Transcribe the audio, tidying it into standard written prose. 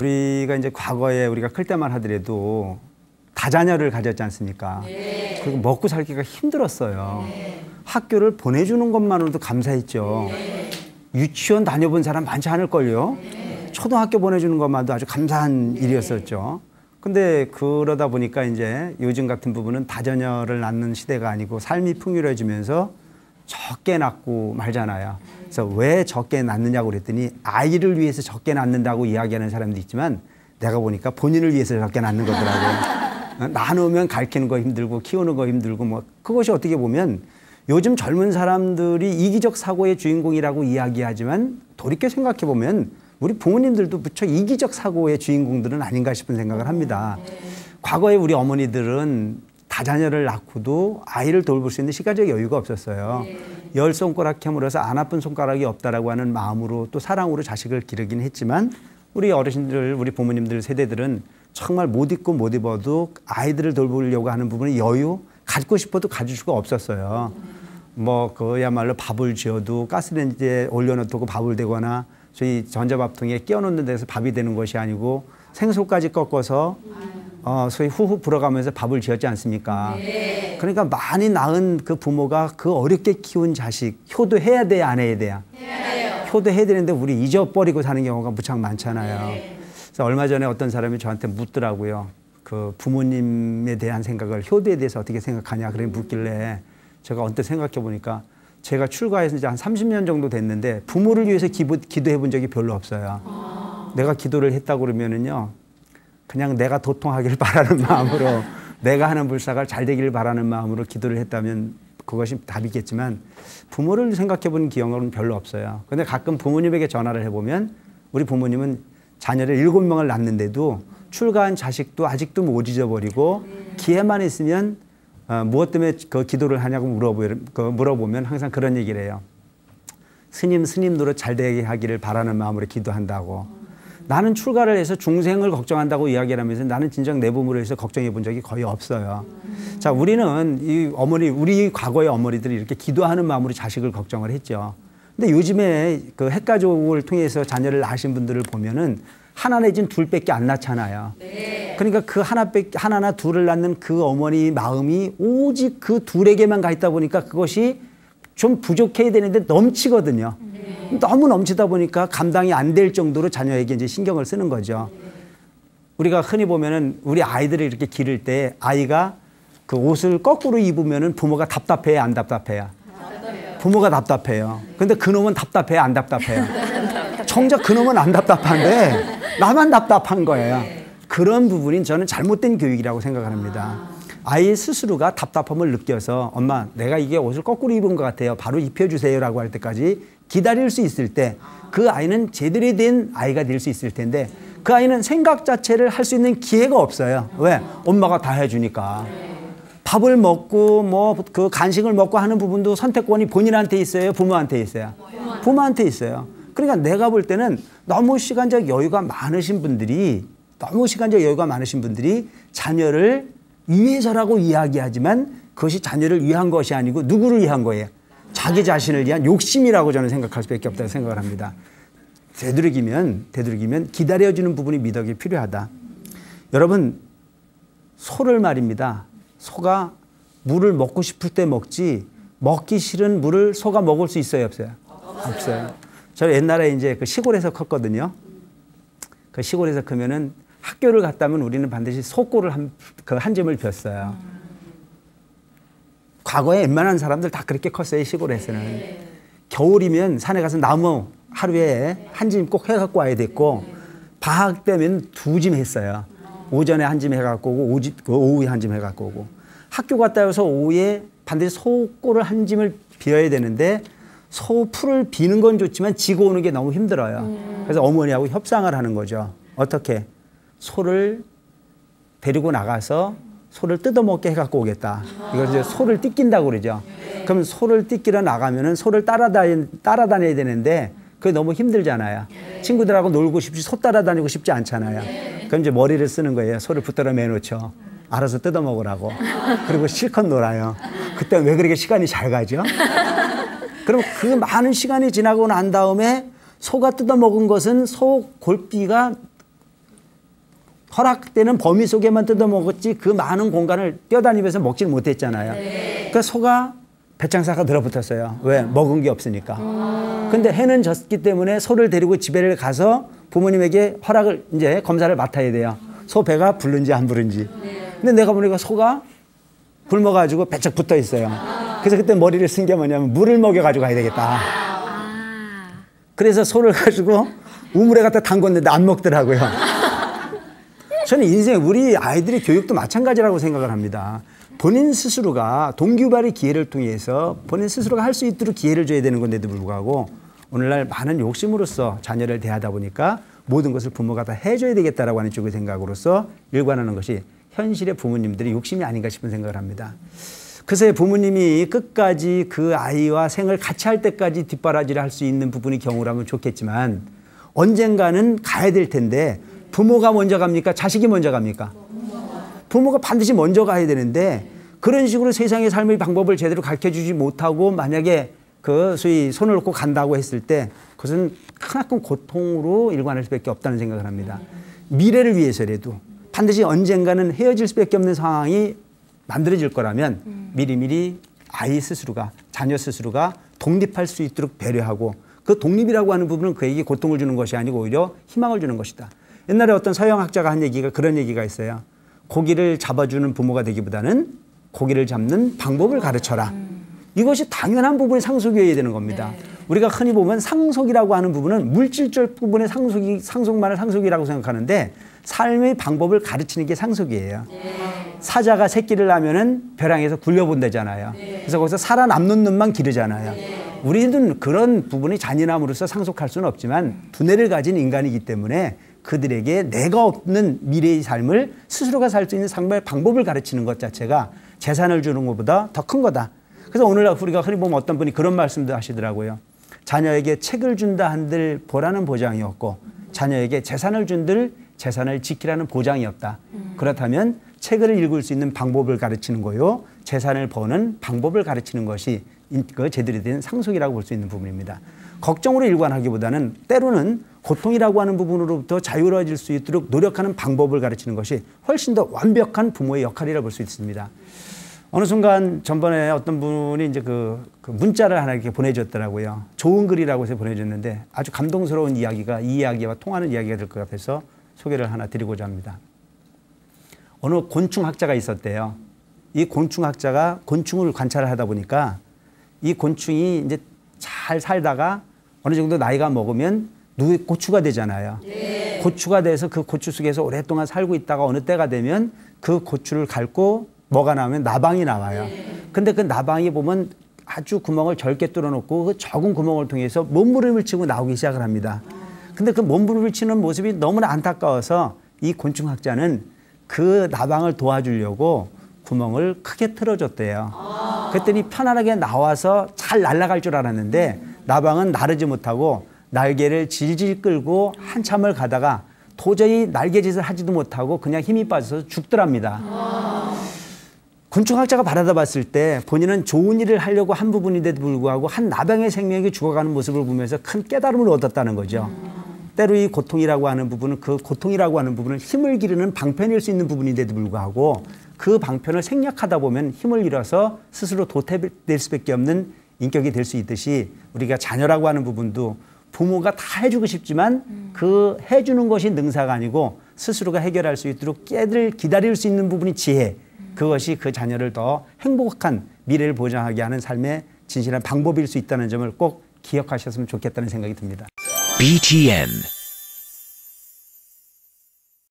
우리가 이제 과거에 우리가 클 때만 하더라도 다자녀를 가졌지 않습니까? 네. 그리고 먹고 살기가 힘들었어요. 네. 학교를 보내주는 것만으로도 감사했죠. 네. 유치원 다녀본 사람 많지 않을걸요? 네. 초등학교 보내주는 것만도 아주 감사한 일이었었죠. 근데 그러다 보니까 이제 요즘 같은 부분은 다자녀를 낳는 시대가 아니고 삶이 풍요로워지면서 적게 낳고 말잖아요. 그래서 왜 적게 낳느냐고 그랬더니 아이를 위해서 적게 낳는다고 이야기하는 사람도 있지만 내가 보니까 본인을 위해서 적게 낳는 거더라고요. 나누면 가르치는 거 힘들고 키우는 거 힘들고 뭐 그것이 어떻게 보면 요즘 젊은 사람들이 이기적 사고의 주인공이라고 이야기하지만 돌이켜 생각해 보면 우리 부모님들도 무척 이기적 사고의 주인공들은 아닌가 싶은 생각을 합니다. 과거에 우리 어머니들은 다자녀를 낳고도 아이를 돌볼 수 있는 시간적 여유가 없었어요. 열 손가락 캐물어서 안 아픈 손가락이 없다라고 하는 마음으로 또 사랑으로 자식을 기르긴 했지만 우리 어르신들, 우리 부모님들 세대들은 정말 못 입고 못 입어도 아이들을 돌보려고 하는 부분에 여유, 가지고 싶어도 가질 수가 없었어요. 뭐 그야말로 밥을 지어도 가스레인지에 올려놓고 밥을 대거나 저희 전자밥통에 끼워놓는 데서 밥이 되는 것이 아니고 생소까지 꺾어서 소위 후후 불어가면서 밥을 지었지 않습니까? 네. 그러니까 많이 낳은 그 부모가 그 어렵게 키운 자식 효도해야 돼야 안 해야 돼야? 해야 돼요. 효도해야 되는데 우리 잊어버리고 사는 경우가 무척 많잖아요. 네. 그래서 얼마 전에 어떤 사람이 저한테 묻더라고요. 그 부모님에 대한 생각을 효도에 대해서 어떻게 생각하냐 그래 묻길래 제가 언뜻 생각해 보니까 제가 출가해서 이제 한 30년 정도 됐는데 부모를 위해서 기도해 본 적이 별로 없어요. 내가 기도를 했다고 그러면은요. 그냥 내가 도통하길 바라는 마음으로 내가 하는 불사가 잘 되기를 바라는 마음으로 기도를 했다면 그것이 답이겠지만 부모를 생각해 본 기억은 별로 없어요. 근데 가끔 부모님에게 전화를 해보면 우리 부모님은 자녀를 7명을 낳는데도 출가한 자식도 아직도 못 잊어버리고 기회만 있으면 무엇 때문에 그 기도를 하냐고 물어보면 항상 그런 얘기를 해요. 스님 노릇 잘 되게 하기를 바라는 마음으로 기도한다고. 나는 출가를 해서 중생을 걱정한다고 이야기를 하면서 나는 진정 내 부모를 해서 걱정해 본 적이 거의 없어요. 자, 우리는 우리 과거의 어머니들이 이렇게 기도하는 마음으로 자식을 걱정을 했죠. 근데 요즘에 그 핵가족을 통해서 자녀를 낳으신 분들을 보면은 하나 내지는 둘밖에 안 낳잖아요. 네. 그러니까 그 하나나 둘을 낳는 그 어머니 마음이 오직 그 둘에게만 가 있다 보니까 그것이 좀 부족해야 되는데 넘치거든요. 네. 너무 넘치다 보니까 감당이 안 될 정도로 자녀에게 이제 신경을 쓰는 거죠. 네. 우리가 흔히 보면은 우리 아이들을 이렇게 기를 때 아이가 그 옷을 거꾸로 입으면은 부모가 답답해요, 안 답답해요? 답답해요. 부모가 답답해요. 근데 그놈은 답답해요, 안 답답해요? 정작 그놈은 안 답답한데 나만 답답한 거예요. 그런 부분이 저는 잘못된 교육이라고 생각을 합니다. 아이 스스로가 답답함을 느껴서 엄마 내가 이게 옷을 거꾸로 입은 것 같아요. 바로 입혀주세요 라고 할 때까지 기다릴 수 있을 때 그 아이는 제대로 된 아이가 될 수 있을 텐데 그 아이는 생각 자체를 할 수 있는 기회가 없어요. 왜? 엄마가 다 해주니까. 밥을 먹고 뭐 그 간식을 먹고 하는 부분도 선택권이 본인한테 있어요? 부모한테 있어요? 부모한테 있어요. 그러니까 내가 볼 때는 너무 시간적 여유가 많으신 분들이 자녀를 위해서라고 이야기하지만 그것이 자녀를 위한 것이 아니고 누구를 위한 거예요? 자기 자신을 위한 욕심이라고 저는 생각할 수밖에 없다고 생각을 합니다. 되도록이면 기다려주는 부분이 미덕이 필요하다. 여러분 소를 말입니다. 소가 물을 먹고 싶을 때 먹지 먹기 싫은 물을 소가 먹을 수 있어요, 없어요? 없어요. 저 옛날에 이제 그 시골에서 컸거든요. 그 시골에서 크면은 학교를 갔다면 우리는 반드시 소골을 한 점을 폈어요. 과거에 웬만한 사람들 다 그렇게 컸어요, 시골에서는. 겨울이면 산에 가서 나무 하루에 한 짐 꼭 해갖고 와야 됐고, 방학 때면 2짐 했어요. 오전에 한 짐 해갖고 오고, 오후에 한 짐 해갖고 오고. 학교 갔다 와서 오후에 반드시 소골을 한 짐을 비워야 되는데, 소 풀을 비는 건 좋지만 지고 오는 게 너무 힘들어요. 그래서 어머니하고 협상을 하는 거죠. 어떻게? 소를 데리고 나가서 소를 뜯어먹게 해갖고 오겠다. 이걸 이제 소를 뜯긴다고 그러죠. 그럼 소를 뜯기러 나가면은 소를 따라다녀야 되는데 그게 너무 힘들잖아요. 친구들하고 놀고 싶지 소 따라다니고 싶지 않잖아요. 그럼 이제 머리를 쓰는 거예요. 소를 붙들어 매놓죠. 알아서 뜯어먹으라고. 그리고 실컷 놀아요. 그때 왜 그렇게 시간이 잘 가죠? 그럼 그 많은 시간이 지나고 난 다음에 소가 뜯어먹은 것은 소 골비가 허락되는 범위 속에만 뜯어먹었지 그 많은 공간을 뛰어다니면서 먹지를 못했잖아요. 그러니까 소가 배창사가 들어붙었어요. 왜? 먹은 게 없으니까. 근데 해는 졌기 때문에 소를 데리고 집에를 가서 부모님에게 허락을 이제 검사를 맡아야 돼요. 소 배가 부른지 안 부른지. 근데 내가 보니까 소가 굶어가지고 배쩍 붙어 있어요. 그래서 그때 머리를 쓴 게 뭐냐면 물을 먹여가지고 가야 되겠다. 그래서 소를 가지고 우물에 갖다 담궜는데 안 먹더라고요. 저는 인생에 우리 아이들의 교육도 마찬가지라고 생각을 합니다. 본인 스스로가 동기부여의 기회를 통해서 본인 스스로가 할 수 있도록 기회를 줘야 되는 건데도 불구하고 오늘날 많은 욕심으로서 자녀를 대하다 보니까 모든 것을 부모가 다 해줘야 되겠다라고 하는 쪽의 생각으로서 일관하는 것이 현실의 부모님들의 욕심이 아닌가 싶은 생각을 합니다. 그래서 부모님이 끝까지 그 아이와 생을 같이 할 때까지 뒷바라지를 할 수 있는 부분이 경우라면 좋겠지만 언젠가는 가야 될 텐데 부모가 먼저 갑니까? 자식이 먼저 갑니까? 부모가 반드시 먼저 가야 되는데 그런 식으로 세상의 삶의 방법을 제대로 가르쳐주지 못하고 만약에 그 소위 손을 놓고 간다고 했을 때 그것은 크나큰 고통으로 일관할 수밖에 없다는 생각을 합니다. 미래를 위해서라도 반드시 언젠가는 헤어질 수밖에 없는 상황이 만들어질 거라면 미리미리 아이 스스로가 자녀 스스로가 독립할 수 있도록 배려하고 그 독립이라고 하는 부분은 그에게 고통을 주는 것이 아니고 오히려 희망을 주는 것이다. 옛날에 어떤 서양학자가 한 얘기가 그런 얘기가 있어요. 고기를 잡아주는 부모가 되기보다는 고기를 잡는 방법을 가르쳐라. 이것이 당연한 부분의 상속이어야 되는 겁니다. 우리가 흔히 보면 상속이라고 하는 부분은 물질적 부분의 상속만을 상속이라고 생각하는데 삶의 방법을 가르치는 게 상속이에요. 사자가 새끼를 낳으면은 벼랑에서 굴려본다잖아요. 그래서 거기서 살아남는 놈만 기르잖아요. 우리는 그런 부분이 잔인함으로써 상속할 수는 없지만 두뇌를 가진 인간이기 때문에 그들에게 내가 없는 미래의 삶을 스스로가 살 수 있는 삶의 방법을 가르치는 것 자체가 재산을 주는 것보다 더 큰 거다. 그래서 오늘 우리가 흔히 보면 어떤 분이 그런 말씀도 하시더라고요. 자녀에게 책을 준다 한들 보라는 보장이 없고 자녀에게 재산을 준들 재산을 지키라는 보장이 없다. 그렇다면 책을 읽을 수 있는 방법을 가르치는 거요. 재산을 버는 방법을 가르치는 것이 그 제대로 된 상속이라고 볼 수 있는 부분입니다. 걱정으로 일관하기보다는 때로는 고통이라고 하는 부분으로부터 자유로워질 수 있도록 노력하는 방법을 가르치는 것이 훨씬 더 완벽한 부모의 역할이라고 볼 수 있습니다. 어느 순간 전번에 어떤 분이 이제 그 문자를 하나 이렇게 보내줬더라고요. 좋은 글이라고 해서 보내줬는데 아주 감동스러운 이야기가 이 이야기와 통하는 이야기가 될 것 같아서 소개를 하나 드리고자 합니다. 어느 곤충학자가 있었대요. 이 곤충학자가 곤충을 관찰을 하다 보니까 이 곤충이 이제 잘 살다가 어느 정도 나이가 먹으면 고추가 되잖아요. 고추가 돼서 그 고추 속에서 오랫동안 살고 있다가 어느 때가 되면 그 고추를 갉고 뭐가 나오면 나방이 나와요. 근데 그 나방이 보면 아주 구멍을 젊게 뚫어놓고 그 적은 구멍을 통해서 몸부림을 치고 나오기 시작을 합니다. 근데 그 몸부림을 치는 모습이 너무나 안타까워서 이 곤충학자는 그 나방을 도와주려고 구멍을 크게 틀어줬대요. 그랬더니 편안하게 나와서 잘 날아갈 줄 알았는데 나방은 나르지 못하고 날개를 질질 끌고 한참을 가다가 도저히 날개짓을 하지도 못하고 그냥 힘이 빠져서 죽더랍니다. 곤충학자가 바라다 봤을 때 본인은 좋은 일을 하려고 한 부분인데도 불구하고 한 나방의 생명이 죽어가는 모습을 보면서 큰 깨달음을 얻었다는 거죠. 때로 이 고통이라고 하는 부분은 그 고통이라고 하는 부분은 힘을 기르는 방편일 수 있는 부분인데도 불구하고 그 방편을 생략하다 보면 힘을 잃어서 스스로 도태될 수밖에 없는 인격이 될 수 있듯이 우리가 자녀라고 하는 부분도 부모가 다 해주고 싶지만 그 해주는 것이 능사가 아니고 스스로가 해결할 수 있도록 기다릴 수 있는 부분이 지혜. 그것이 그 자녀를 더 행복한 미래를 보장하게 하는 삶의 진실한 방법일 수 있다는 점을 꼭 기억하셨으면 좋겠다는 생각이 듭니다. BTN